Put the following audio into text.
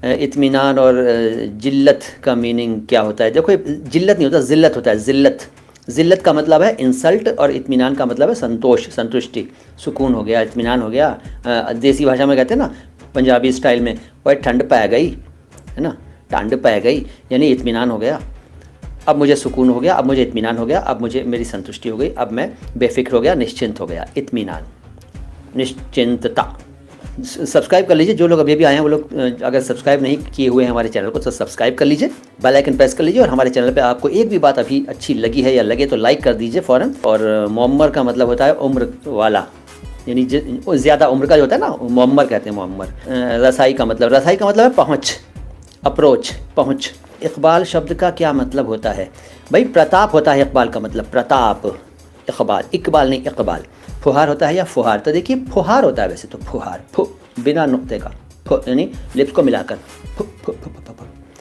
इत्मीनान और जिल्लत का मीनिंग क्या होता है? देखो, जिल्लत नहीं होता, ज़िल्लत होता है। ज़िल्लत, ज़िल्लत का मतलब है इंसल्ट और इत्मीनान का मतलब है संतोष, संतुष्टि, सुकून हो गया, इत्मीनान हो गया। देसी भाषा में कहते हैं ना, पंजाबी स्टाइल में, वह ठंड पै गई, है ना, ठंड पै गई, यानी इत्मीनान हो गया। अब मुझे सुकून हो गया, अब मुझे इत्मीनान हो गया, अब मुझे मेरी संतुष्टि हो गई, अब मैं बेफिक्र हो गया, निश्चिंत हो गया। इत्मीनान, निश्चिंतता। सब्सक्राइब कर लीजिए, जो लोग अभी आए हैं वो लोग अगर सब्सक्राइब नहीं किए हुए हैं हमारे चैनल को तो सब्सक्राइब कर लीजिए, बेल आइकन प्रेस कर लीजिए, और हमारे चैनल पे आपको एक भी बात अभी अच्छी लगी है या लगे तो लाइक कर दीजिए फ़ौरन। और मुअम्मर का मतलब होता है उम्र वाला, यानी ज़्यादा उम्र का जो होता है ना, मुअम्मर कहते हैं मुअम्मर। रसाई का मतलब है पहुँच, अप्रोच, पहुँच। इकबाल शब्द का क्या मतलब होता है? भाई प्रताप होता है इकबाल का मतलब, प्रताप। इकबाल, इकबाल नहीं इकबाल। फुहार होता है या फुहार? तो देखिए फुहार होता है वैसे तो, फुहार, फु बिना नुक्ते का, फु यानी लिप्स को मिलाकर, फु फु फु फु फु।